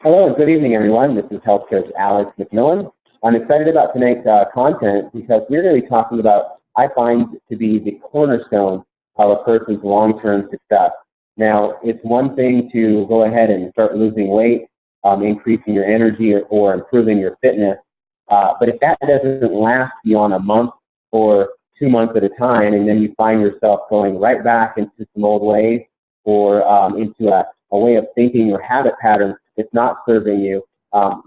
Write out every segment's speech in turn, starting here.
Hello, good evening, everyone. This is Health Coach Alex McMillan. I'm excited about tonight's content because we're going to be talking about, I find, to be the cornerstone of a person's long-term success. Now, it's one thing to go ahead and start losing weight, increasing your energy, or improving your fitness, but if that doesn't last beyond a month or 2 months at a time, and then you find yourself going right back into some old ways or into a way of thinking or habit pattern that's not serving you,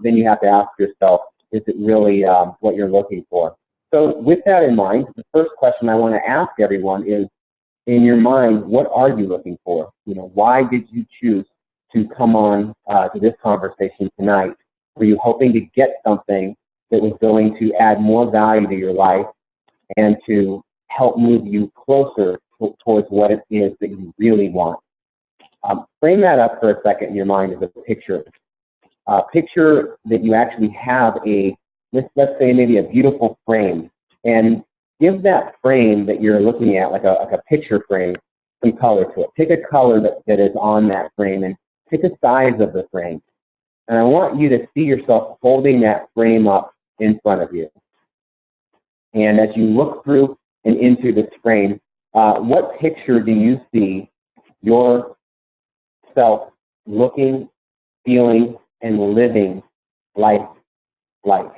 then you have to ask yourself, is it really what you're looking for? So with that in mind, the first question I want to ask everyone is, in your mind, what are you looking for? Why did you choose to come on to this conversation tonight? Were you hoping to get something that was going to add more value to your life and to help move you closer towards what it is that you really want? Frame that up for a second in your mind as a picture. Picture that you actually have let's say maybe a beautiful frame, and give that frame that you're looking at, like a picture frame, some color to it. Pick a color that is on that frame and pick a size of the frame. And I want you to see yourself holding that frame up in front of you. And as you look through and into this frame, what picture do you see yourself looking, feeling, and living life like?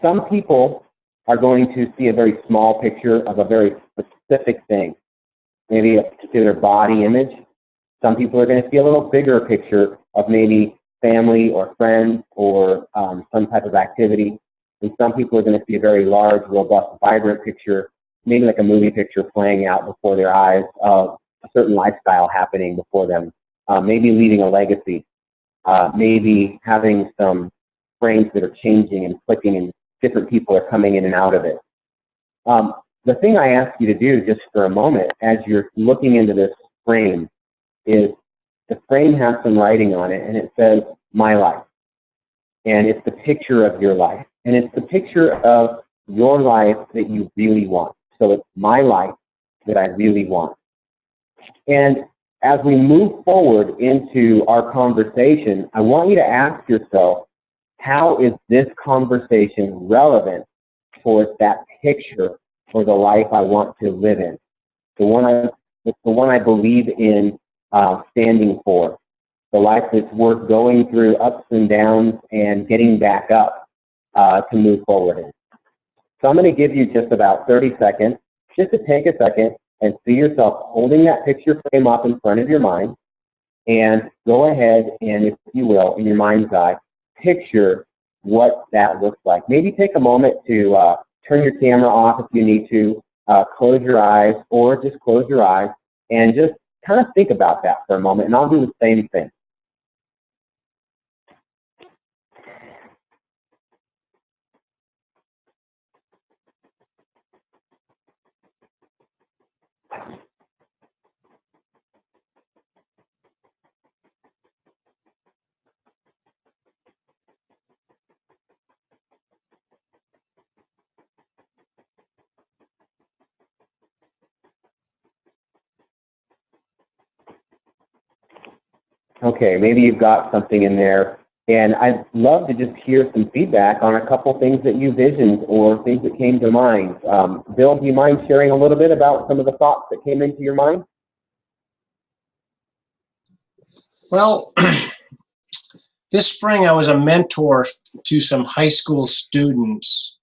Some people are going to see a very small picture of a very specific thing, maybe a particular body image. Some people are going to see a little bigger picture of maybe family or friends or some type of activity. And some people are going to see a very large, robust, vibrant picture, maybe like a movie picture playing out before their eyes of a certain lifestyle happening before them, maybe leaving a legacy, maybe having some frames that are changing and flicking and different people are coming in and out of it. The thing I ask you to do just for a moment as you're looking into this frame is the frame has some writing on it, and it says, "My life." And it's the picture of your life. And it's the picture of your life that you really want. So it's my life that I really want. And as we move forward into our conversation, I want you to ask yourself, how is this conversation relevant towards that picture for the life I want to live in? It's the one I believe in standing for. The life that's worth going through ups and downs and getting back up to move forward in. So I'm going to give you just about 30 seconds just to take a second and see yourself holding that picture frame up in front of your mind, and go ahead and, if you will, in your mind's eye, picture what that looks like. Maybe take a moment to turn your camera off if you need to, close your eyes, or just close your eyes and just kind of think about that for a moment, and I'll do the same thing. Okay, maybe you've got something in there, and I'd love to just hear some feedback on a couple things that you visioned or things that came to mind. Bill, do you mind sharing a little bit about some of the thoughts that came into your mind? Well, this spring I was a mentor to some high school students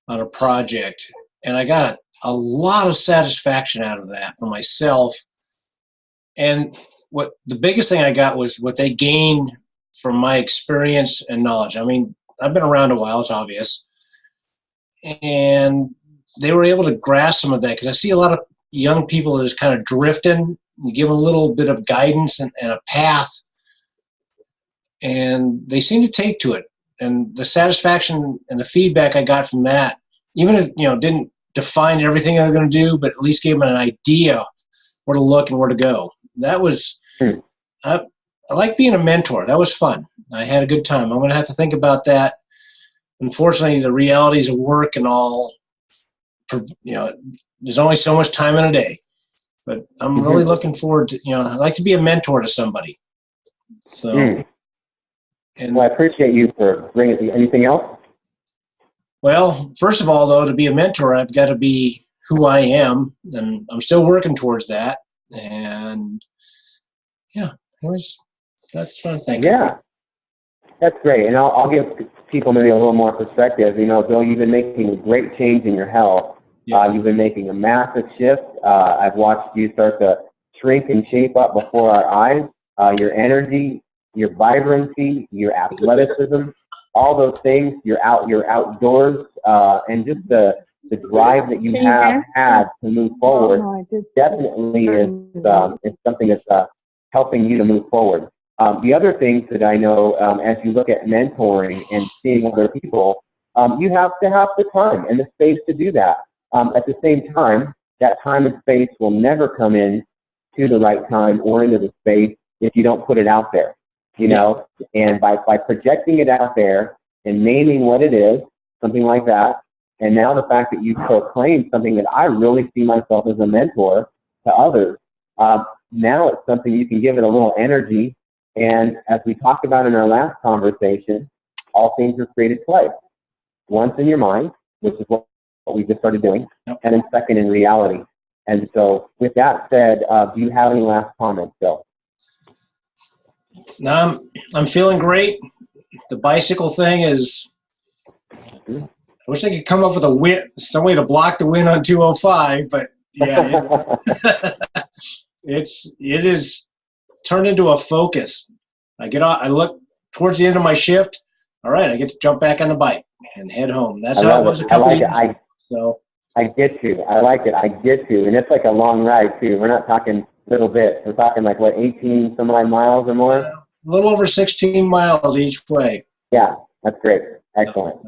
on a project, and I got a lot of satisfaction out of that for myself. And what the biggest thing I got was what they gained from my experience and knowledge. I mean, I've been around a while, it's obvious. And they were able to grasp some of that, because I see a lot of young people that is kind of drifting. You give them a little bit of guidance and a path, and they seem to take to it. And the satisfaction and the feedback I got from that, even if, didn't define everything they're going to do, but at least gave them an idea where to look and where to go. That was, I like being a mentor. That was fun. I had a good time. I'm going to have to think about that. Unfortunately, the realities of work and all, there's only so much time in a day. But I'm really looking forward to, I'd like to be a mentor to somebody. So. And Well, I appreciate you for bringing it. Anything else? well, first of all, though, to be a mentor, I've got to be who I am, and I'm still working towards that. And yeah, that's what I'm thinking. Yeah, that's great. And I'll give people maybe a little more perspective. You know, Bill, you've been making a great change in your health. Yes. You've been making a massive shift. I've watched you start to shrink and shape up before our eyes. Your energy, your vibrancy, your athleticism, all those things. You're outdoors, and just the drive that you have had to move forward definitely is something that's helping you to move forward. The other things that I know, as you look at mentoring and seeing other people, you have to have the time and the space to do that. At the same time, that time and space will never come in to the right time or into the space if you don't put it out there, you know. And by projecting it out there and naming what it is, something like that, and now the fact that you proclaim something that I really see myself as a mentor to others, now it's something you can give it a little energy. And as we talked about in our last conversation, all things are created twice. Once in your mind, which is what we just started doing, and then second in reality. And so with that said, do you have any last comments, Bill? No, I'm feeling great. The bicycle thing is, I wish I could come up with some way to block the wind on 205, but yeah, it is turned into a focus. I get on, I look towards the end of my shift. All right, I get to jump back on the bike and head home. That's how it was a couple of years ago. So I get you. I like it. I get you. And it's like a long ride too. We're not talking little bits. We're talking like what, 18 some odd miles or more? a little over 16 miles each way. Yeah, that's great. Excellent.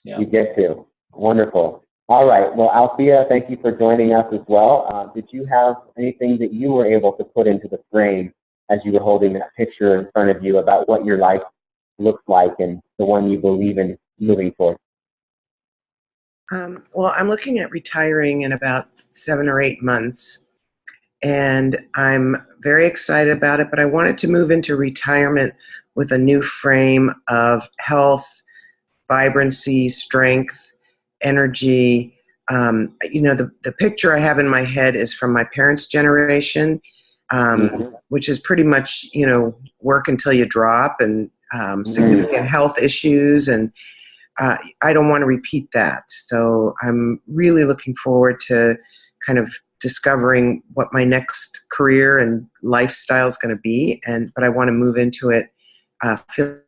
Yeah. You get to. Wonderful. All right. Well, Althea, thank you for joining us as well. Did you have anything that you were able to put into the frame as you were holding that picture in front of you about what your life looks like and the one you believe in moving forward? Well, I'm looking at retiring in about 7 or 8 months, and I'm very excited about it, but I wanted to move into retirement with a new frame of health, vibrancy, strength, energy. The picture I have in my head is from my parents' generation, which is pretty much, work until you drop and significant health issues. And I don't want to repeat that. So I'm really looking forward to kind of discovering what my next career and lifestyle is going to be. But I want to move into it feeling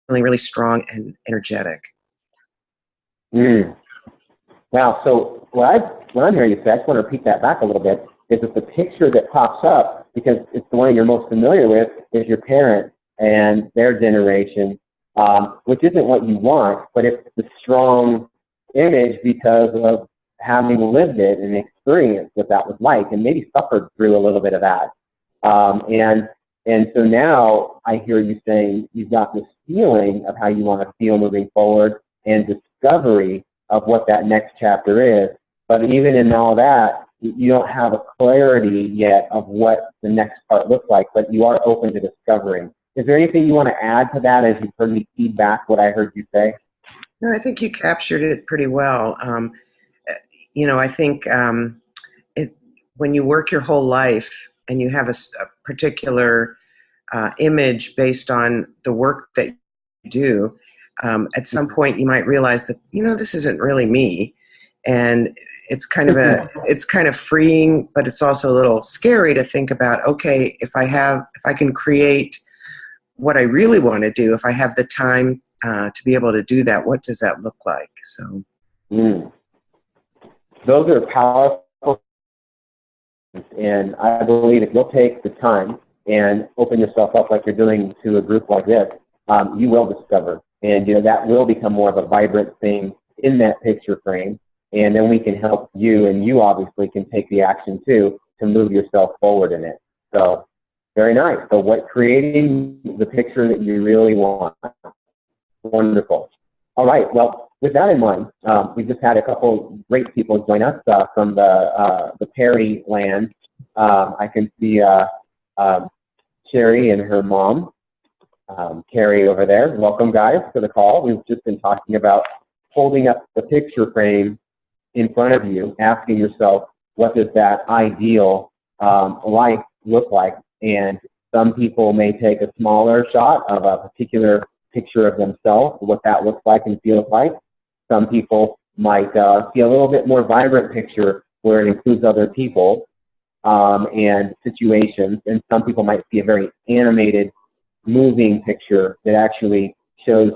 really strong and energetic. Wow. So what I'm hearing you say, I just want to repeat that back a little bit, is that the picture that pops up, because it's the one you're most familiar with, is your parents and their generation, which isn't what you want, but it's the strong image because of having lived it and experienced what that was like and maybe suffered through a little bit of that. And so now I hear you saying you've got this feeling of how you want to feel moving forward and discovery of what that next chapter is. But even in all that, you don't have a clarity yet of what the next part looks like, but you are open to discovering. Is there anything you want to add to that as you've heard me feedback what I heard you say? No, I think you captured it pretty well. I think when you work your whole life and you have a particular image based on the work that you do, at some point you might realize that, this isn't really me. And it's kind of freeing, but it's also a little scary to think about, okay, if I can create what I really want to do, if I have the time to be able to do that, what does that look like? So, those are powerful, and I believe if you'll take the time and open yourself up like you're doing to a group like this, you will discover, and that will become more of a vibrant thing in that picture frame, and then we can help you, and you obviously can take the action too to move yourself forward in it. So. Very nice. So creating the picture that you really want. Wonderful. All right. Well, with that in mind, we just had a couple great people join us from the Perry land. I can see Sherry and her mom. Carrie over there. Welcome, guys, to the call. We've just been talking about holding up the picture frame in front of you, asking yourself, what does that ideal life look like? And some people may take a smaller shot of a particular picture of themselves, what that looks like and feels like. Some people might see a little bit more vibrant picture where it includes other people and situations. And some people might see a very animated, moving picture that actually shows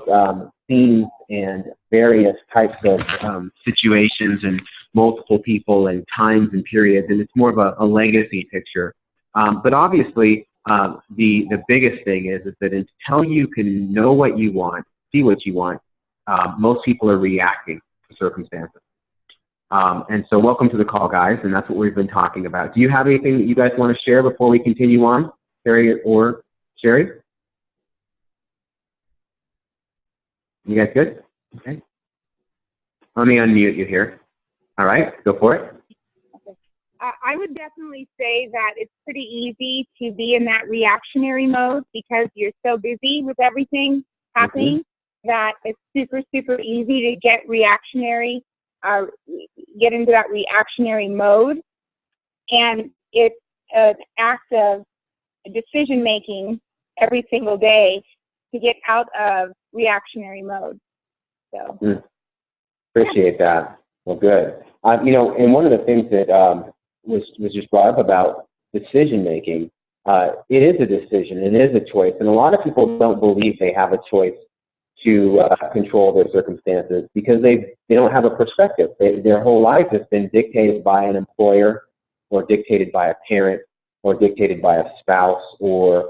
scenes and various types of situations and multiple people and times and periods, and it's more of a legacy picture. But obviously, the biggest thing is that until you can know what you want, see what you want, most people are reacting to circumstances. And so welcome to the call, guys, and that's what we've been talking about. Do you have anything that you guys want to share before we continue on, Carrie or Sherry? You guys good? Okay. Let me unmute you here. All right, go for it. Okay. I would definitely say that it's pretty easy to be in that reactionary mode because you're so busy with everything happening that it's super, super easy to get reactionary, get into that reactionary mode. And it's an act of decision making every single day to get out of reactionary mode. So appreciate that. Well, good. You know, and one of the things that was just brought up about decision making, it is a decision, it is a choice, and a lot of people don't believe they have a choice to control their circumstances because they don't have a perspective. Their whole life has been dictated by an employer, or dictated by a parent, or dictated by a spouse, or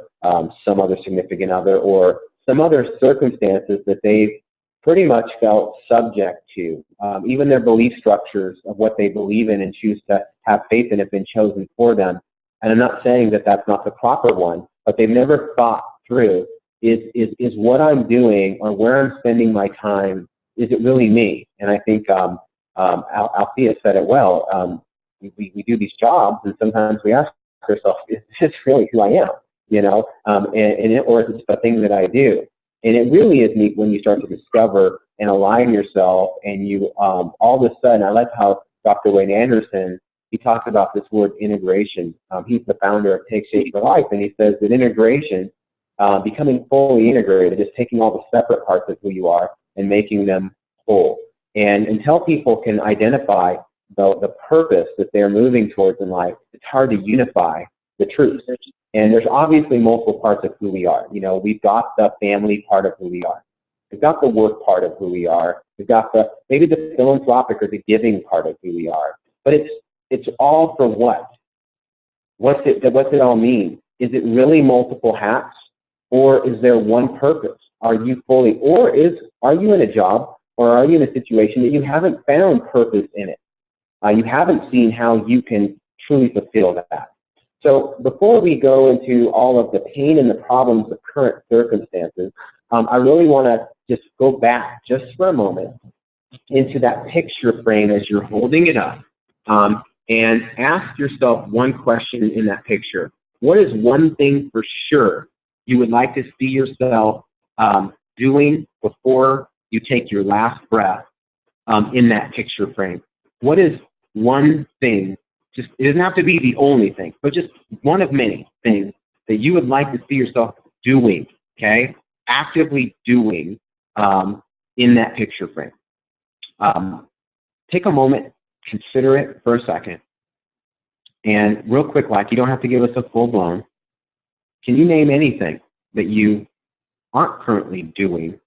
some other significant other, or some other circumstances that they've pretty much felt subject to. Even their belief structures of what they believe in and choose to have faith in have been chosen for them. And I'm not saying that that's not the proper one, but they've never thought through, is what I'm doing or where I'm spending my time, is it really me? And I think Althea said it well. We do these jobs, and sometimes we ask ourselves, is this really who I am? You know, or is it the thing that I do? And it really is neat when you start to discover and align yourself, and you all of a sudden, I like how Dr. Wayne Anderson, he talks about this word integration. He's the founder of Take Shape for Life, and he says that integration, becoming fully integrated, is taking all the separate parts of who you are and making them whole. And until people can identify the purpose that they're moving towards in life, it's hard to unify the truth. And there's obviously multiple parts of who we are. You know, we've got the family part of who we are. We've got the work part of who we are. We've got maybe the philanthropic or the giving part of who we are. But it's all for what? What's it all mean? Is it really multiple hats, or is there one purpose? Are you fully, are you in a job, or are you in a situation that you haven't found purpose in it? You haven't seen how you can truly fulfill that. So before we go into all of the pain and the problems of current circumstances, I really want to just go back just for a moment into that picture frame as you're holding it up, and ask yourself one question in that picture. What is one thing for sure you would like to see yourself doing before you take your last breath in that picture frame? What is one thing? Just, it doesn't have to be the only thing, but just one of many things that you would like to see yourself doing, okay? Actively doing in that picture frame. Take a moment, consider it for a second. And real quick, like, you don't have to give us a full blown. Can you name anything that you aren't currently doing?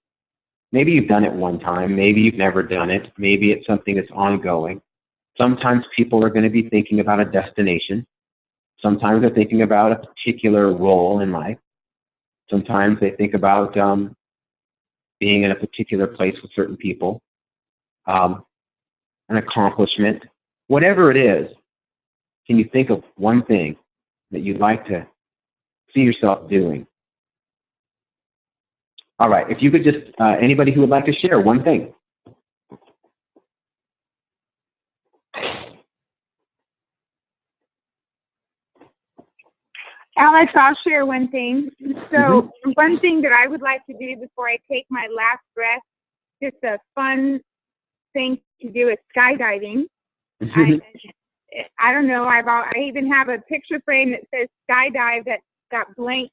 Maybe you've done it one time, maybe you've never done it, maybe it's something that's ongoing. Sometimes people are going to be thinking about a destination. Sometimes they're thinking about a particular role in life. Sometimes they think about being in a particular place with certain people, an accomplishment. Whatever it is, can you think of one thing that you'd like to see yourself doing? All right, if you could just, anybody who would like to share one thing. Alex, I'll share one thing. So one thing that I would like to do before I take my last breath, just a fun thing to do is skydiving. I don't know. I even have a picture frame that says skydive that's got blank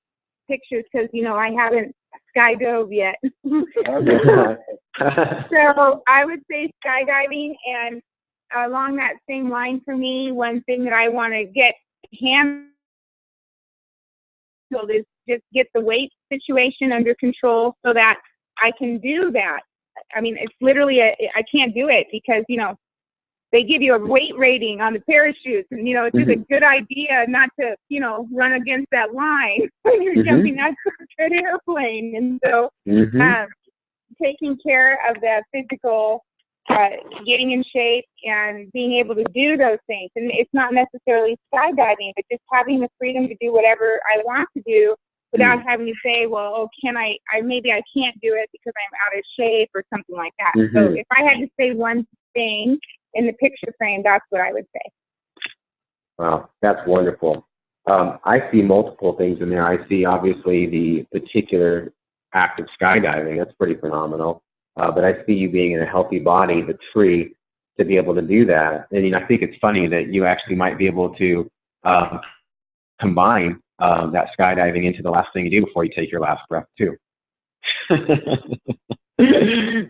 pictures because, I haven't skydove yet. So I would say skydiving, and along that same line for me, one thing that I want to get handled is just get the weight situation under control so that I can do that. I mean, it's literally, I can't do it because, they give you a weight rating on the parachutes, and, it's just a good idea not to, run against that line when you're jumping out of an airplane. And so taking care of the physical, getting in shape and being able to do those things. And it's not necessarily skydiving, but just having the freedom to do whatever I want to do without having to say, well, maybe I can't do it because I'm out of shape or something like that. So if I had to say one thing in the picture frame, that's what I would say. Wow, that's wonderful. I see multiple things in there. I see obviously the particular act of skydiving. That's pretty phenomenal. But I see you being in a healthy body that's free to be able to do that. And I think it's funny that you actually might be able to combine that skydiving into the last thing you do before you take your last breath too.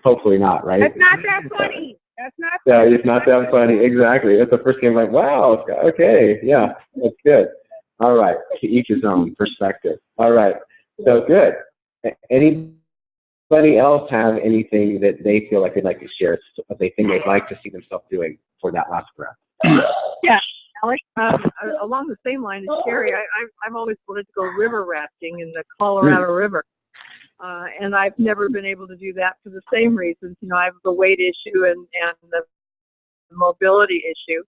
Hopefully not, right? That's not that funny. That's not. Yeah, it's not that funny. Exactly. That's the first thing I'm like, wow. Okay, yeah, that's good. All right. To each his own perspective. All right. So good. Anybody else have anything that they feel like they'd like to share? They think they'd like to see themselves doing for that last breath? Yeah. Alex, along the same line as Sherry, I've always wanted to go river rafting in the Colorado River. And I've never been able to do that for the same reasons. I have the weight issue and the mobility issue.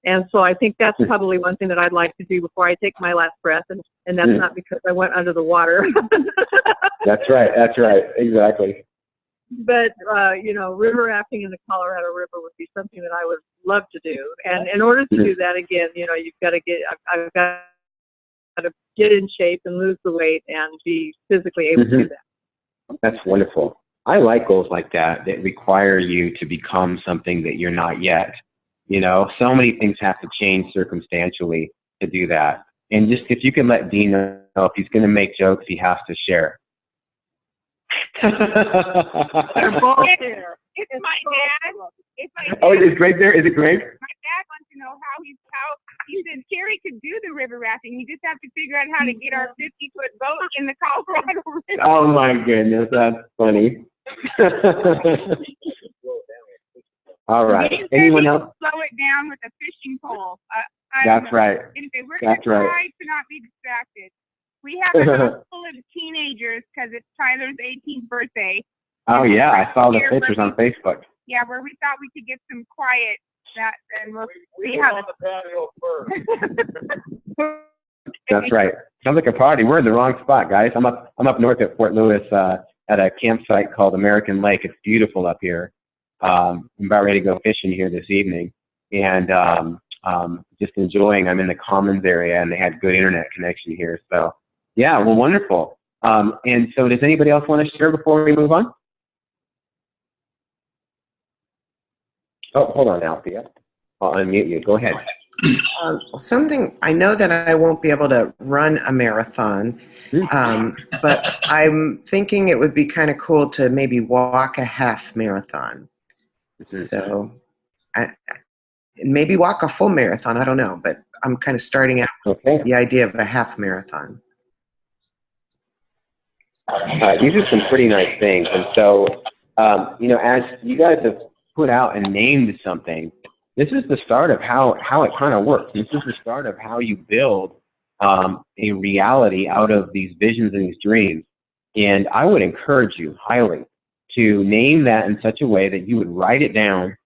And so I think that's probably one thing that I'd like to do before I take my last breath. And that's not because I went under the water. That's right. Exactly. But, river rafting in the Colorado River would be something that I would love to do. And in order to do that, again, you've got to I've got to get in shape and lose the weight and be physically able to do that. That's wonderful. I like goals like that require you to become something that you're not yet. So many things have to change circumstantially to do that. And just if you can let Dean know if he's going to make jokes, he has to share. They're both there. It's my dad. Oh, is Greg there? Is it Greg? My dad wants to know how he said Carrie could do the river rafting. We just have to figure out how to get our 50-foot boat in the Colorado River. Oh my goodness, that's funny. All right. Anyone else? Slow it down with a fishing pole. That's right. Anyway, we're going to try to not be distracted. We have a house full of teenagers because it's Tyler's 18th birthday. Oh, yeah. I saw the pictures on Facebook. Yeah, where we thought we could get some quiet. And we'll see how That's right. Sounds like a party. We're in the wrong spot, guys. I'm up north at Fort Lewis at a campsite called American Lake. It's beautiful up here. I'm about ready to go fishing here this evening. And just enjoying. I'm in the Commons area, and they had good internet connection here. So, yeah, well, wonderful. And so does anybody else want to share before we move on? Oh, hold on, Althea. I'll unmute you. Go ahead. Something, I know that I won't be able to run a marathon, but I'm thinking it would be kind of cool to maybe walk a half marathon. So maybe walk a full marathon. I don't know, but I'm kind of starting out with the idea of a half marathon. These are some pretty nice things. And so, as you guys have put out and named something, this is the start of how it kind of works. This is the start of how you build a reality out of these visions and these dreams. And I would encourage you highly to name that in such a way that you would write it down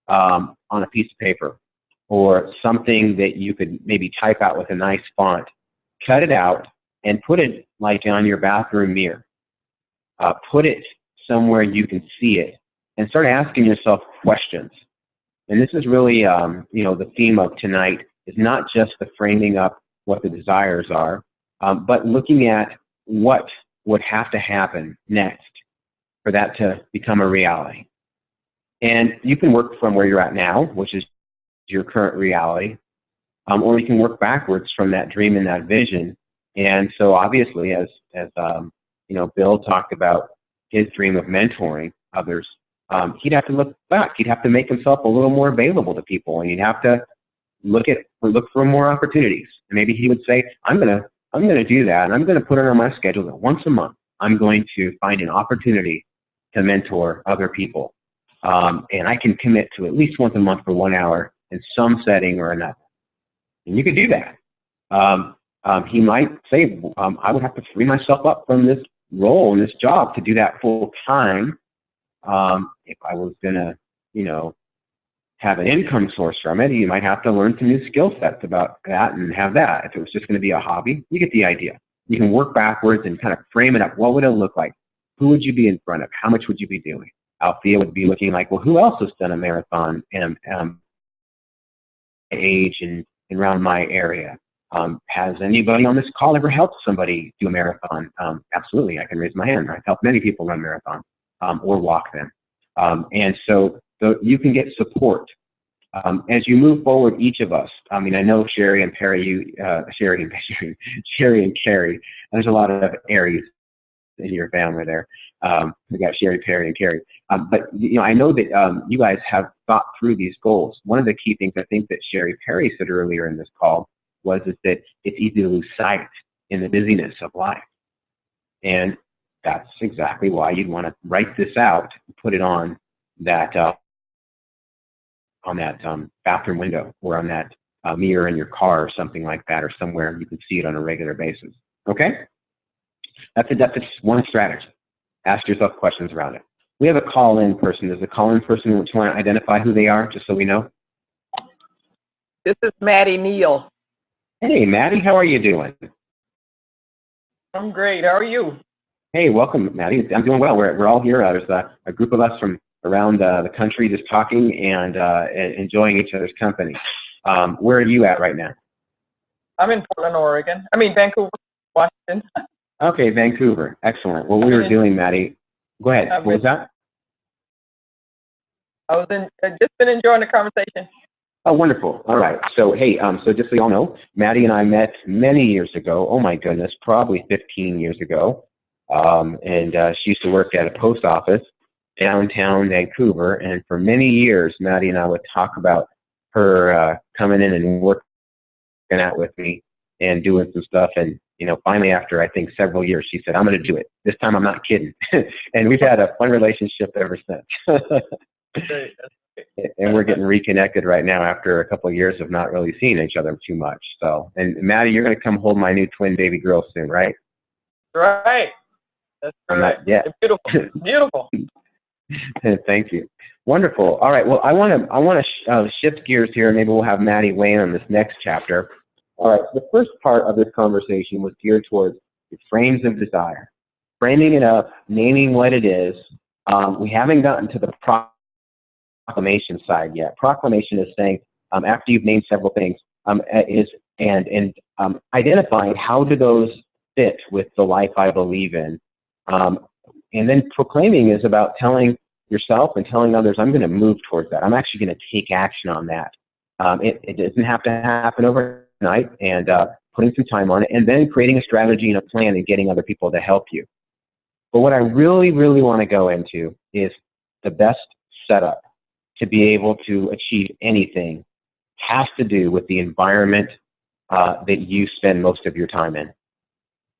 on a piece of paper or something that you could maybe type out with a nice font, cut it out, and put it like on your bathroom mirror. Put it somewhere you can see it and start asking yourself questions. And this is really, the theme of tonight is not just the framing up what the desires are, but looking at what would have to happen next for that to become a reality. And you can work from where you're at now, which is your current reality, or you can work backwards from that dream and that vision. And so obviously, as Bill talked about his dream of mentoring others, he'd have to look back. He'd have to make himself a little more available to people, and he'd have to look for more opportunities. And maybe he would say, I'm gonna do that, and I'm gonna put it on my schedule that once a month I'm going to find an opportunity to mentor other people, and I can commit to at least once a month for 1 hour in some setting or another. And you could do that. He might say, I would have to free myself up from this role and this job to do that full time. If I was gonna, have an income source from it, you might have to learn some new skill sets about that and have that. If it was just going to be a hobby, you get the idea. You can work backwards and kind of frame it up. What would it look like? Who would you be in front of? How much would you be doing? Althea would be looking like, well, who else has done a marathon in age and around my area? Has anybody on this call ever helped somebody do a marathon? Absolutely, I can raise my hand. I've helped many people run marathons or walk them. And so you can get support. As you move forward, each of us, I know Sherry and Perry, Sherry and Carrie, there's a lot of Aries in your family there. We got Sherry, Perry, and Carrie. But I know that you guys have thought through these goals. One of the key things I think that Sherry Perry said earlier in this call is that it's easy to lose sight in the busyness of life. And that's exactly why you'd want to write this out, put it on that bathroom window or on that mirror in your car or something like that, or somewhere you can see it on a regular basis. Okay? That's just one strategy. Ask yourself questions around it. We have a call-in person. There's a call-in person which want to identify who they are, just so we know. This is Maddie Neal. Hey, Maddie, how are you doing? I'm great. How are you? Hey, welcome, Maddie. I'm doing well. We're all here. There's a group of us from around the country just talking and enjoying each other's company. Where are you at right now? I'm in Portland, Oregon. Vancouver, Washington. Okay, Vancouver. Excellent. What we were doing, Maddie. Go ahead. What was that? I've just been enjoying the conversation. Oh, wonderful. All right. So, hey, so just so y'all know, Maddie and I met many years ago. Oh, my goodness, probably 15 years ago. And she used to work at a post office downtown Vancouver. And for many years, Maddie and I would talk about her coming in and working out with me and doing some stuff. And, finally, after I think several years, she said, I'm going to do it. This time I'm not kidding. And we've had a fun relationship ever since. And we're getting reconnected right now after a couple of years of not really seeing each other too much. So, and Maddie, you're going to come hold my new twin baby girl soon, right? Right. That's right. Yeah. Beautiful. Beautiful. Thank you. Wonderful. All right. Well, I want to shift gears here. Maybe we'll have Maddie weigh in on this next chapter. All right. The first part of this conversation was geared towards the frames of desire, framing it up, naming what it is. We haven't gotten to the proclamation side yet. Proclamation is saying after you've named several things, identifying how do those fit with the life I believe in. And then proclaiming is about telling yourself and telling others, I'm going to move towards that. I'm actually going to take action on that. It doesn't have to happen overnight, and putting some time on it, and then creating a strategy and a plan and getting other people to help you. But what I really, really want to go into is the best setup to be able to achieve anything has to do with the environment that you spend most of your time in.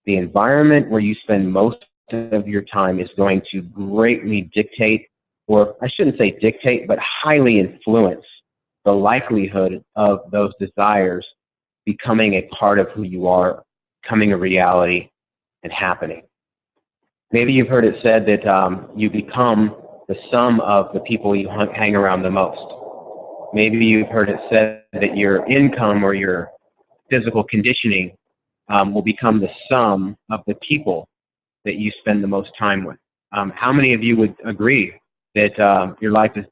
The environment where you spend most of your time is going to greatly dictate, or I shouldn't say dictate, but highly influence the likelihood of those desires becoming a part of who you are, becoming a reality and happening. Maybe you've heard it said that you become the sum of the people you hang around the most. Maybe you've heard it said that your income or your physical conditioning will become the sum of the people that you spend the most time with. How many of you would agree that your life is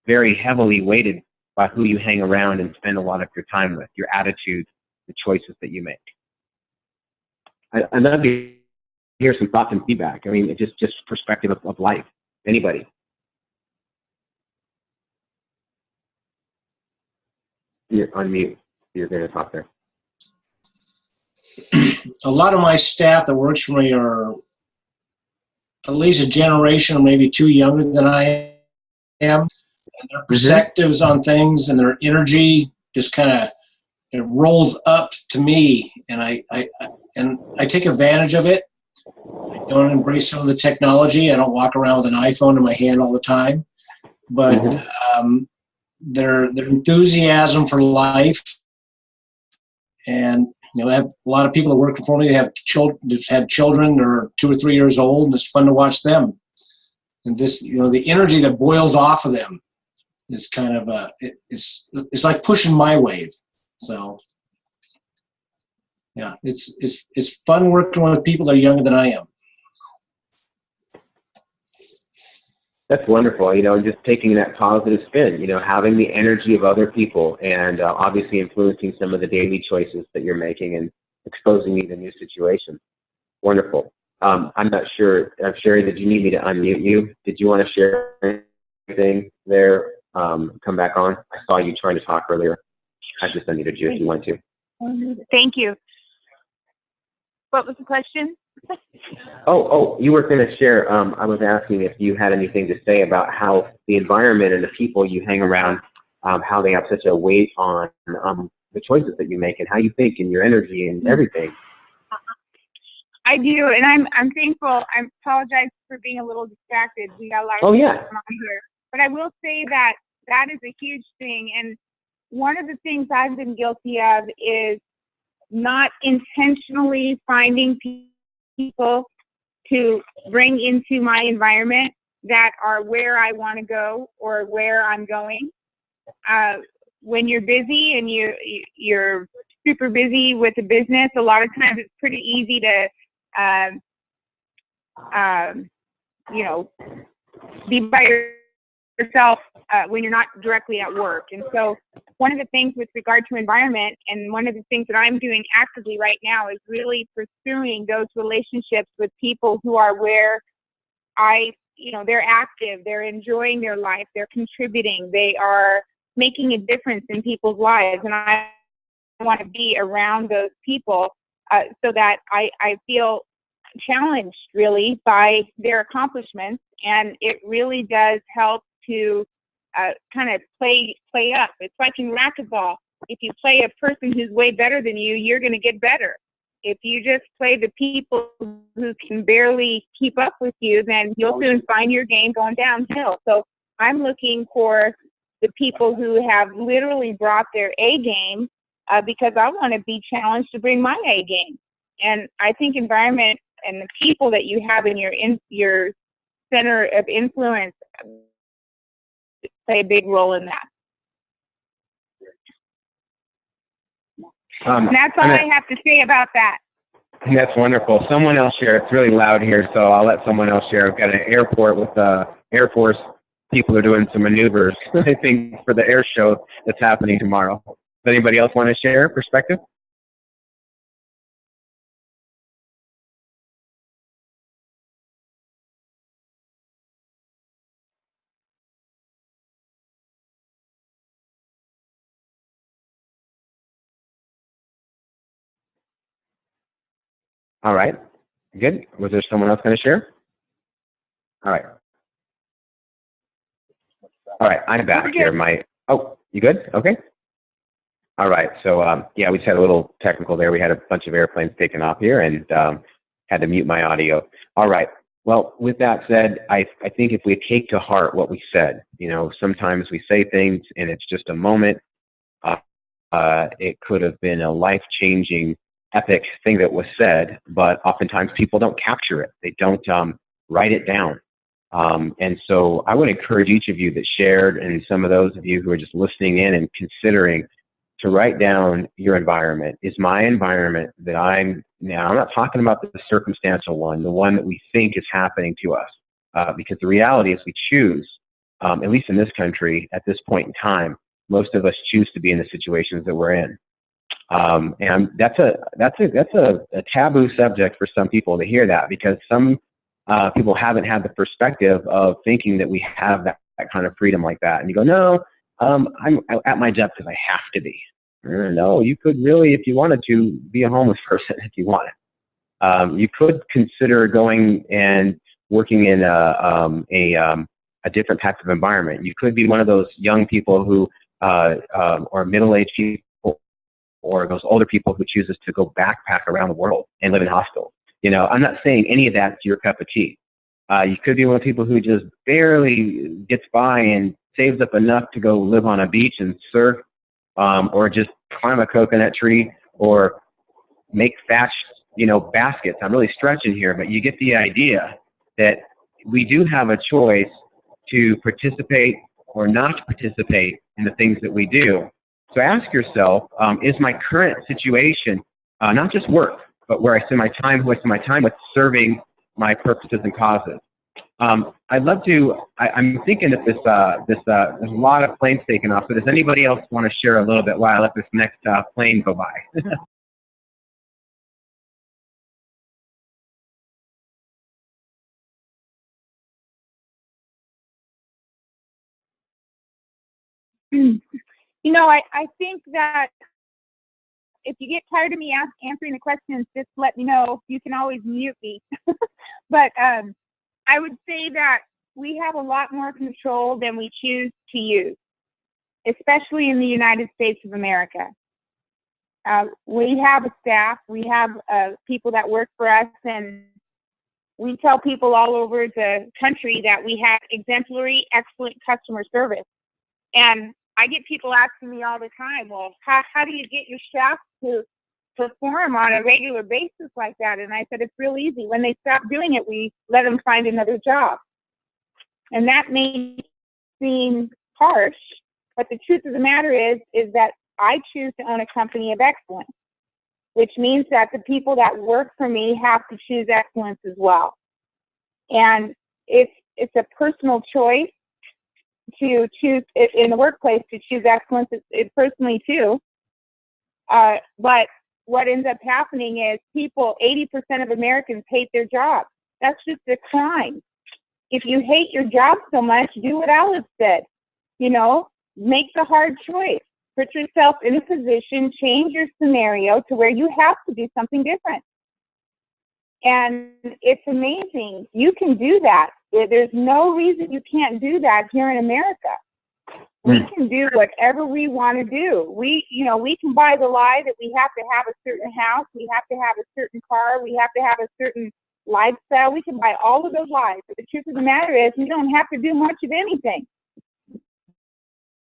very heavily weighted by who you hang around and spend a lot of your time with, your attitude, the choices that you make? Another hear some thoughts and feedback. I mean, just perspective of life. Anybody? You're on mute. You're going to talk there. A lot of my staff that works for me are at least a generation or maybe two younger than I am. And their perspectives on things and their energy just kind of, it rolls up to me, and I take advantage of it. I don't embrace some of the technology. I don't walk around with an iPhone in my hand all the time, but their enthusiasm for life, and they have a lot of people that work for me. They have children that are 2 or 3 years old, and it's fun to watch them. And this, the energy that boils off of them is kind of it's like pushing my wave. So yeah, it's fun working with people that are younger than I am. That's wonderful. Just taking that positive spin. Having the energy of other people, and obviously influencing some of the daily choices that you're making, and exposing me to new situations. Wonderful. I'm not sure. Sherry, did you need me to unmute you? Did you want to share anything there? Come back on. I saw you trying to talk earlier. I just unmuted you if you want to. Thank you. What was the question? Oh, you were going to share. I was asking if you had anything to say about how the environment and the people you hang around, how they have such a weight on the choices that you make and how you think and your energy and everything. I do, and I'm thankful. I apologize for being a little distracted. We got a lot of things going on here. But I will say that is a huge thing. And one of the things I've been guilty of is not intentionally finding people to bring into my environment that are where I want to go or where I'm going. When you're busy and you're super busy with a business, a lot of times it's pretty easy to be by yourself when you're not directly at work. And so one of the things with regard to environment, and one of the things that I'm doing actively right now, is really pursuing those relationships with people who are where they're active, they're enjoying their life, they're contributing, they are making a difference in people's lives. And I want to be around those people so that I feel challenged really by their accomplishments, and it really does help to kind of play up. It's like in racquetball. If you play a person who's way better than you, you're going to get better. If you just play the people who can barely keep up with you, then you'll soon find your game going downhill. So I'm looking for the people who have literally brought their A game because I want to be challenged to bring my A game. And I think environment and the people that you have in your center of influence play a big role in that. And that's all I have to say about that. That's wonderful. Someone else share. It's really loud here, so I'll let someone else share. I've got an airport with Air Force people are doing some maneuvers, I think, for the air show that's happening tomorrow. Does anybody else want to share perspective? All right. Good. Was there someone else going to share? All right. All right. I'm back here. You good? Okay. All right. So, yeah, we just had a little technical there. We had a bunch of airplanes taking off here and had to mute my audio. All right. Well, with that said, I think if we take to heart what we said, sometimes we say things and it's just a moment. It could have been a life-changing epic thing that was said, but oftentimes people don't capture it. They don't write it down. And so I would encourage each of you that shared, and some of those of you who are just listening in and considering, to write down your environment. Is my environment that I'm not talking about the circumstantial one, the one that we think is happening to us, because the reality is we choose, at least in this country, at this point in time, most of us choose to be in the situations that we're in. And that's a taboo subject for some people to hear that, because some people haven't had the perspective of thinking that we have that kind of freedom like that. And you go, no, I'm at my job because I have to be. No, you could really, if you wanted to, be a homeless person if you wanted. You could consider going and working in a different type of environment. You could be one of those young people who, or middle-aged people, or those older people who chooses to go backpack around the world and live in hostels. You know, I'm not saying any of that's your cup of tea. You could be one of the people who just barely gets by and saves up enough to go live on a beach and surf, or just climb a coconut tree, or make thatch, baskets. I'm really stretching here, but you get the idea that we do have a choice to participate or not to participate in the things that we do. So ask yourself, is my current situation, not just work, but where I spend my time, who I spend my time with, serving my purposes and causes? I'd love to, I'm thinking that there's a lot of planes taking off, so does anybody else want to share a little bit while I let this next plane go by? I think that if you get tired of me answering the questions, just let me know. You can always mute me. But I would say that we have a lot more control than we choose to use, especially in the United States of America. We have a staff, we have people that work for us, and we tell people all over the country that we have exemplary, excellent customer service. And I get people asking me all the time, well, how do you get your staff to perform on a regular basis like that? And I said, it's real easy. When they stop doing it, we let them find another job. And that may seem harsh, but the truth of the matter is that I choose to own a company of excellence, which means that the people that work for me have to choose excellence as well. And it's a personal choice to choose in the workplace, to choose excellence personally too. But what ends up happening is 80% of Americans hate their job. That's just a crime. If you hate your job so much, do what Alice said. Make the hard choice. Put yourself in a position, change your scenario to where you have to do something different. And it's amazing. You can do that. There's no reason you can't do that here in America. We can do whatever we want to do. We can buy the lie that we have to have a certain house, we have to have a certain car, we have to have a certain lifestyle. We can buy all of those lies. But the truth of the matter is, we don't have to do much of anything.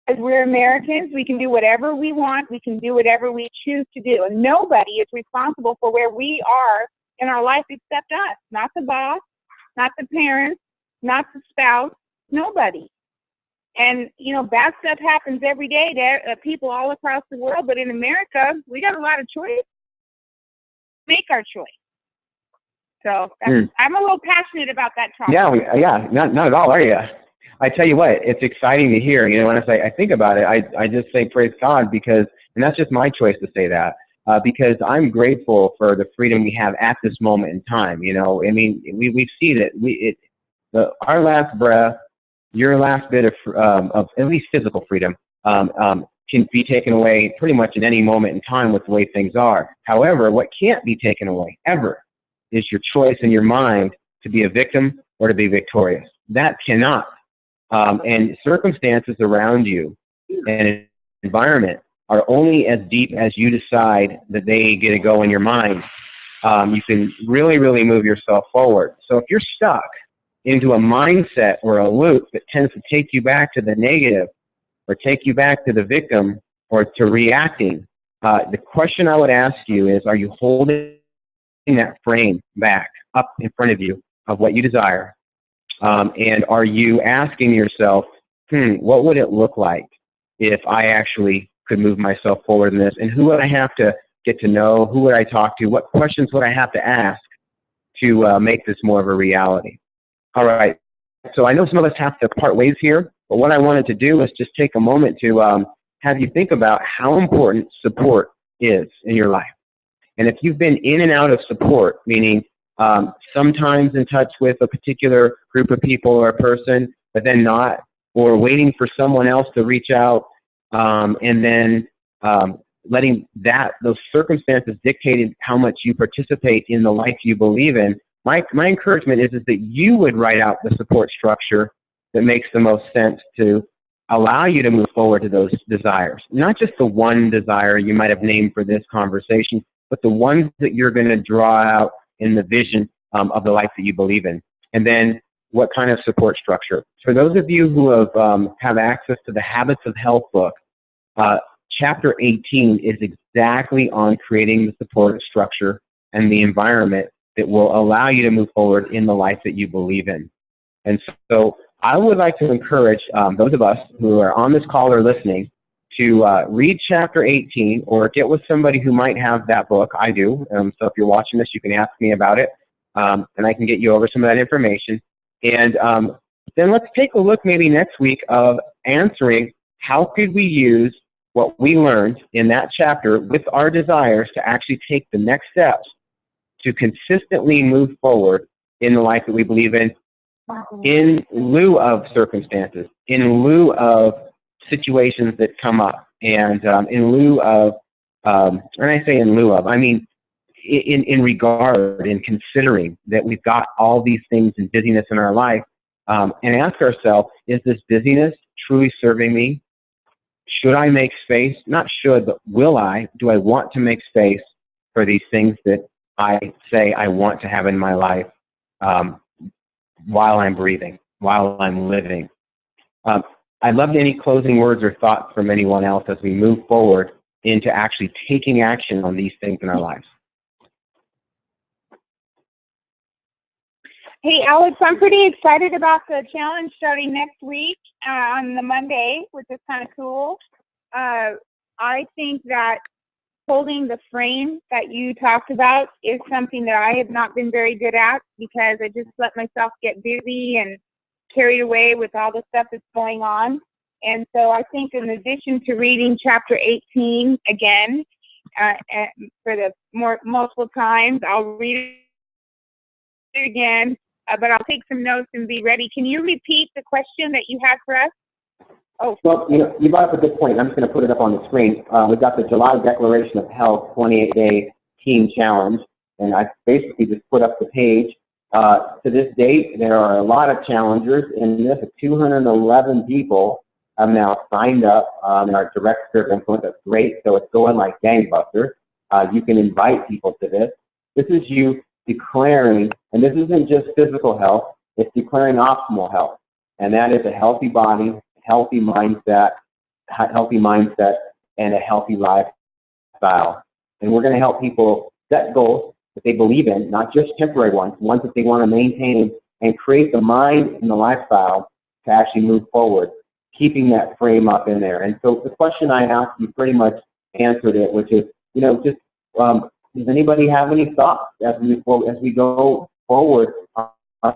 As we're Americans, we can do whatever we want. We can do whatever we choose to do. And nobody is responsible for where we are in our life except us. Not the boss, not the parents, not the spouse, nobody. And, bad stuff happens every day to people all across the world. But in America, we got a lot of choice. Make our choice. So I'm a little passionate about that topic. Yeah, not at all, are you? I tell you what, it's exciting to hear. When I think about it, I just say praise God, because, and that's just my choice to say that, because I'm grateful for the freedom we have at this moment in time. We've seen it. Our last breath, your last bit of at least physical freedom, can be taken away pretty much at any moment in time with the way things are. However, what can't be taken away ever is your choice in your mind to be a victim or to be victorious. That cannot. And circumstances around you and environment are only as deep as you decide that they get to go in your mind. You can really, really move yourself forward. So if you're stuck into a mindset or a loop that tends to take you back to the negative or take you back to the victim or to reacting, the question I would ask you is, are you holding that frame back up in front of you of what you desire? And are you asking yourself, what would it look like if I actually could move myself forward in this? And who would I have to get to know? Who would I talk to? What questions would I have to ask to make this more of a reality? All right. So I know some of us have to part ways here, but what I wanted to do is just take a moment to have you think about how important support is in your life. And if you've been in and out of support, meaning sometimes in touch with a particular group of people or a person, but then not, or waiting for someone else to reach out, and then letting those circumstances dictate how much you participate in the life you believe in, my encouragement is that you would write out the support structure that makes the most sense to allow you to move forward to those desires. Not just the one desire you might have named for this conversation, but the ones that you're going to draw out in the vision of the life that you believe in. And then what kind of support structure? For those of you who have access to the Habits of Health book, Chapter 18 is exactly on creating the support structure and the environment that will allow you to move forward in the life that you believe in. And so I would like to encourage those of us who are on this call or listening to read Chapter 18 or get with somebody who might have that book. I do. So if you're watching this, you can ask me about it, and I can get you over some of that information. And then let's take a look maybe next week of answering how could we use what we learned in that chapter with our desires to actually take the next steps to consistently move forward in the life that we believe in lieu of circumstances, in lieu of situations that come up, and in lieu of, when I say in lieu of, I mean in regard, in considering that we've got all these things and busyness in our life, and ask ourselves, is this busyness truly serving me? Should I make space? Not should, but will I? Do I want to make space for these things that I say I want to have in my life while I'm breathing, while I'm living? I'd love any closing words or thoughts from anyone else as we move forward into actually taking action on these things in our lives. Hey, Alex, I'm pretty excited about the challenge starting next week on the Monday, which is kind of cool. I think that holding the frame that you talked about is something that I have not been very good at because I just let myself get busy and carried away with all the stuff that's going on. And so I think in addition to reading Chapter 18 again for the multiple times, I'll read it again. But I'll take some notes and be ready. Can you repeat the question that you had for us? Oh. Well, you brought up a good point. I'm just going to put it up on the screen. We've got the July Declaration of Health 28-Day Team Challenge, and I basically just put up the page. To this date, there are a lot of challengers in this. 211 people have now signed up in our direct sphere of influence. That's great. So it's going like gangbusters. You can invite people to this. This is you declaring, and this isn't just physical health, it's declaring optimal health. And that is a healthy body, healthy mindset, and a healthy lifestyle. And we're going to help people set goals that they believe in, not just temporary ones that they want to maintain and create the mind and the lifestyle to actually move forward, keeping that frame up in there. And so the question I asked, you pretty much answered it, which is, does anybody have any thoughts as we go forward on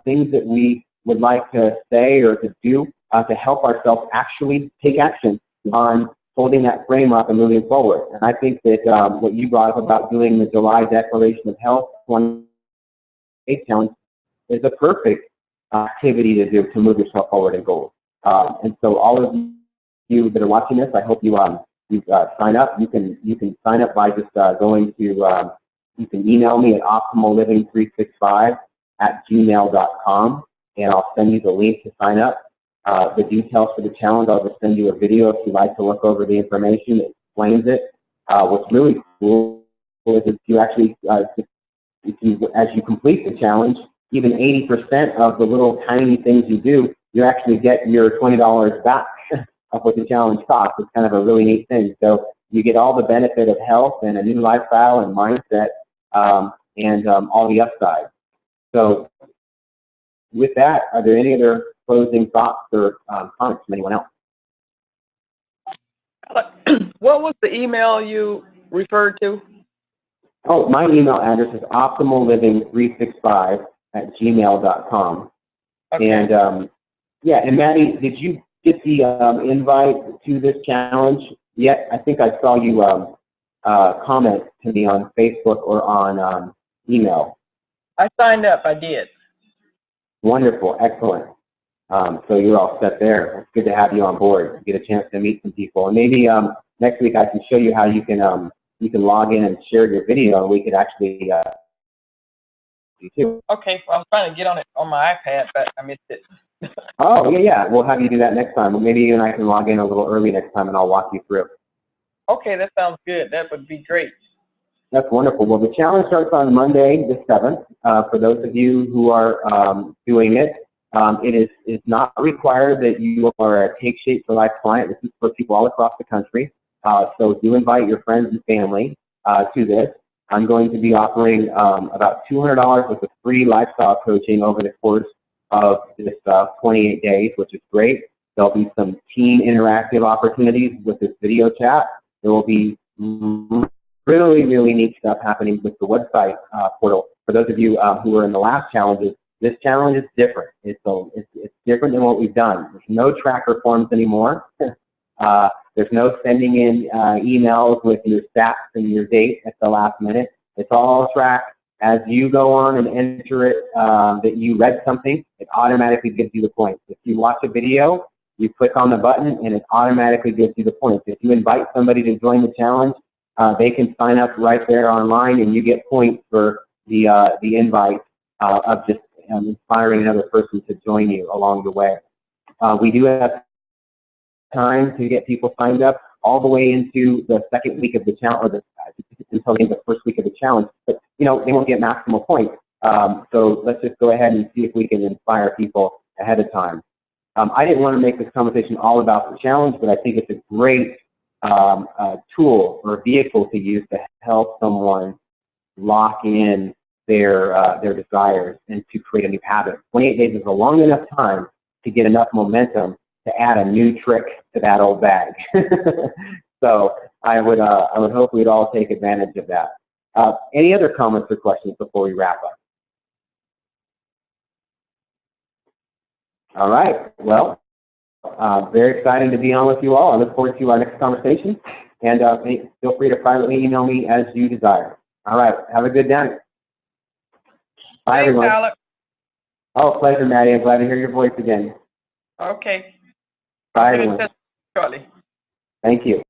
things that we would like to say or to do to help ourselves actually take action on holding that frame up and moving forward? And I think that what you brought up about doing the July Declaration of Health 28 Challenge is a perfect activity to do to move yourself forward in goals. And so all of you that are watching this, I hope you sign up. You can sign up by just going to, you can email me at optimalliving365@gmail.com, and I'll send you the link to sign up. The details for the challenge, I'll just send you a video if you'd like to look over the information. It explains it. What's really cool is if you actually, as you complete the challenge, even 80% of the little tiny things you do, you actually get your $20 back of what the challenge costs. It's kind of a really neat thing. So you get all the benefit of health and a new lifestyle and mindset and all the upsides. So with that, are there any other closing thoughts or comments from anyone else? What was the email you referred to? Oh, my email address is optimalliving365@gmail.com. Okay. And and Maddie, did you get the invite to this challenge yet? I think I saw you comment to me on Facebook or on email. I signed up. I did. Wonderful, excellent. So you're all set there. It's good to have you on board. Get a chance to meet some people, and maybe next week I can show you how you can log in and share your video, and we could actually do too. Okay. Well, I was trying to get on it on my iPad, but I missed it. Oh yeah. We'll have you do that next time. Maybe you and I can log in a little early next time, and I'll walk you through. Okay, that sounds good. That would be great. That's wonderful. Well, the challenge starts on Monday, the 7th. For those of you who are doing it, it is not required that you are a Take Shape for Life client. This is for people all across the country. So do invite your friends and family to this. I'm going to be offering about $200 worth of free lifestyle coaching over the course of this 28 days, which is great. There'll be some team interactive opportunities with this video chat. There will be really, really neat stuff happening with the website portal. For those of you who are in the last challenges, this challenge is different. It's different than what we've done. There's no tracker forms anymore. There's no sending in emails with your stats and your date at the last minute. It's all tracked. As you go on and enter it that you read something, it automatically gives you the points. If you watch a video, you click on the button and it automatically gives you the points. If you invite somebody to join the challenge, they can sign up right there online, and you get points for the invite of just inspiring another person to join you along the way. We do have time to get people signed up all the way into the second week of the challenge, or until the end of the first week of the challenge. But they won't get maximal points. So let's just go ahead and see if we can inspire people ahead of time. I didn't want to make this conversation all about the challenge, but I think it's a great tool or vehicle to use to help someone lock in their desires and to create a new habit. 28 days is a long enough time to get enough momentum to add a new trick to that old bag. So I would hope we'd all take advantage of that. Any other comments or questions before we wrap up? All right. Well, very exciting to be on with you all. I look forward to our next conversation. And feel free to privately email me as you desire. All right. Have a good day. Bye, Thanks, everyone. Alex. Oh, pleasure, Maddie. I'm glad to hear your voice again. Okay. Bye, I'll get in everyone. touch shortly. Thank you.